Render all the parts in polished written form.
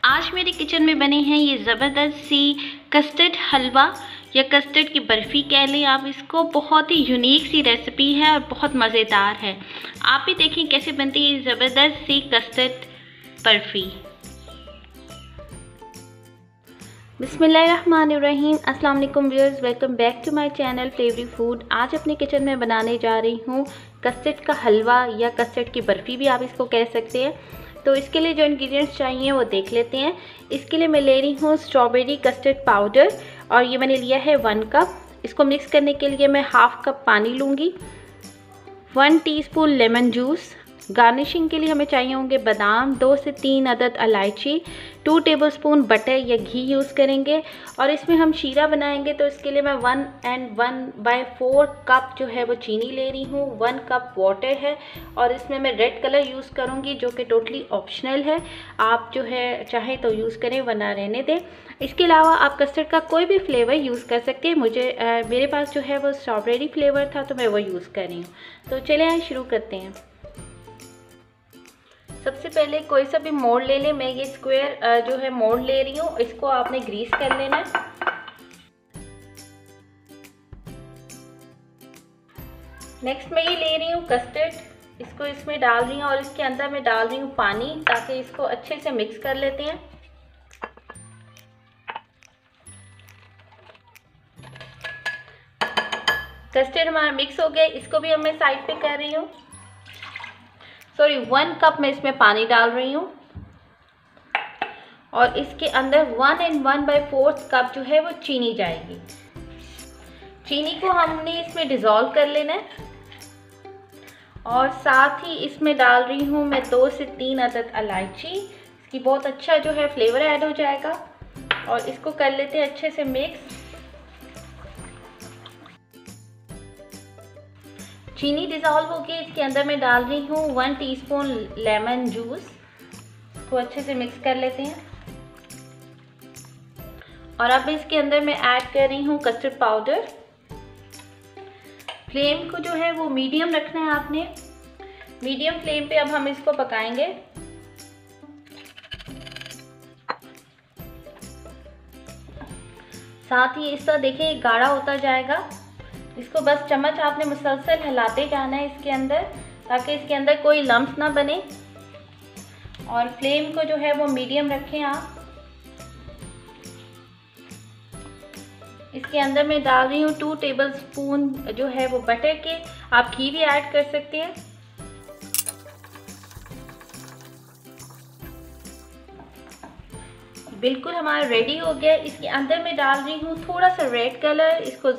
आज मेरे किचन में बने हैं ये ज़बरदस्त सी कस्टर्ड हलवा या कस्टर्ड की बर्फ़ी कह लें आप इसको। बहुत ही यूनिक सी रेसिपी है और बहुत मज़ेदार है। आप भी देखें कैसे बनती है ये ज़बरदस्त सी कस्टर्ड बर्फ़ी। बिस्मिल्लाहिर्रहमानिर्रहीम। अस्सलाम वालेकुम viewers, welcome back to my channel Flavory Food. आज अपने किचन में बनाने जा रही हूँ कस्टर्ड का हलवा या कस्टर्ड की बर्फ़ी भी आप इसको कह सकते हैं। तो इसके लिए जो इंग्रेडिएंट्स चाहिए वो देख लेते हैं। इसके लिए मैं ले रही हूँ स्ट्रॉबेरी कस्टर्ड पाउडर और ये मैंने लिया है 1 कप। इसको मिक्स करने के लिए मैं हाफ कप पानी लूँगी। 1 टीस्पून लेमन जूस। गार्निशिंग के लिए हमें चाहिए होंगे बादाम, 2 से 3 अदद इलायची, 2 टेबलस्पून बटर या घी यूज़ करेंगे। और इसमें हम शीरा बनाएंगे तो इसके लिए मैं 1/4 कप जो है वो चीनी ले रही हूँ। 1 कप वाटर है और इसमें मैं रेड कलर यूज़ करूँगी जो कि टोटली ऑप्शनल है। आप जो है चाहे तो यूज़ करें वरना रहने दें। इसके अलावा आप कस्टर्ड का कोई भी फ्लेवर यूज़ कर सकते हैं। मेरे पास जो है वो स्ट्रॉबेरी फ्लेवर था तो मैं वो यूज़ कर रही हूँ। तो चले आइए शुरू करते हैं। सबसे पहले कोई सा भी मोल्ड ले लें। मैं ये स्क्वायर जो है मोल्ड ले रही हूँ, इसको आपने ग्रीस कर लेना है। नेक्स्ट मैं ये ले रही हूँ कस्टर्ड, इसको इसमें डाल रही हूँ और इसके अंदर मैं डाल रही हूँ पानी ताकि इसको अच्छे से मिक्स कर लेते हैं। कस्टर्ड हमारा मिक्स हो गया, इसको भी अब मैं साइड पे कर रही हूँ। 1 कप मैं इसमें पानी डाल रही हूँ और इसके अंदर 1 और 1/4 कप जो है वो चीनी जाएगी। चीनी को हमने इसमें डिज़ोल्व कर लेना है और साथ ही इसमें डाल रही हूँ मैं 2 से 3 अदद इलायची। इसकी बहुत अच्छा जो है फ्लेवर ऐड हो जाएगा और इसको कर लेते हैं अच्छे से मिक्स। चीनी डिज़ोल्व हो गई, इसके अंदर मैं डाल रही हूँ 1 टीस्पून लेमन जूस। इसको अच्छे से मिक्स कर लेते हैं और अब इसके अंदर मैं ऐड कर रही हूँ कस्टर्ड पाउडर। फ्लेम को जो है वो मीडियम रखना है आपने। मीडियम फ्लेम पे अब हम इसको पकाएंगे। साथ ही इस तरह देखिए गाढ़ा होता जाएगा। इसको बस चम्मच आपने मुसलसल हिलाते जाना है इसके अंदर ताकि इसके अंदर कोई लम्स ना बने। और फ्लेम को जो है वो मीडियम रखें आप। इसके अंदर मैं डाल रही हूँ 2 टेबलस्पून जो है वो बटर के। आप घी भी ऐड कर सकते हैं। बिल्कुल हमारा रेडी हो गया। इसके अंदर मैं डाल रही हूँ थोड़ा सा रेड कलर, इसको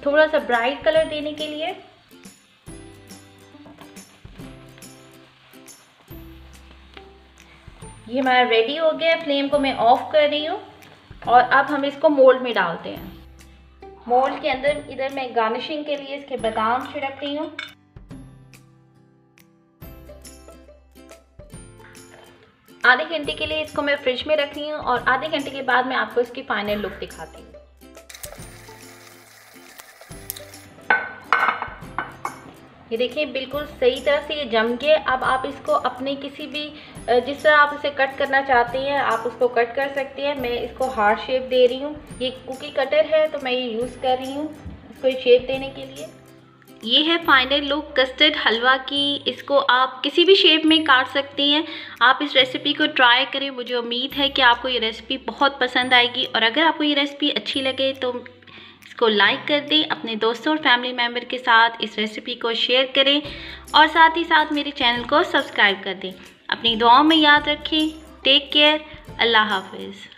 थोड़ा सा ब्राइट कलर देने के लिए। ये हमारा रेडी हो गया। फ्लेम को मैं ऑफ कर रही हूँ और अब हम इसको मोल्ड में डालते हैं। मोल्ड के अंदर इधर मैं गार्निशिंग के लिए इसके बादाम छिड़क रही हूँ। आधे घंटे के लिए इसको मैं फ्रिज में रख रही हूँ और आधे घंटे के बाद मैं आपको इसकी फाइनल लुक दिखाती हूँ। ये देखिए बिल्कुल सही तरह से ये जम के। अब आप इसको अपने किसी भी जिस तरह आप इसे कट करना चाहते हैं आप उसको कट कर सकते हैं। मैं इसको हार्ट शेप दे रही हूँ। ये कुकी कटर है तो मैं ये यूज़ कर रही हूँ इसको शेप देने के लिए। ये है फाइनल लुक कस्टर्ड हलवा की। इसको आप किसी भी शेप में काट सकती हैं। आप इस रेसिपी को ट्राई करें। मुझे उम्मीद है कि आपको ये रेसिपी बहुत पसंद आएगी और अगर आपको ये रेसिपी अच्छी लगे तो इसको लाइक कर दें। अपने दोस्तों और फैमिली मेम्बर के साथ इस रेसिपी को शेयर करें और साथ ही साथ मेरे चैनल को सब्सक्राइब कर दें। अपनी दुआओं में याद रखें। Take care. अल्लाह हाफिज़।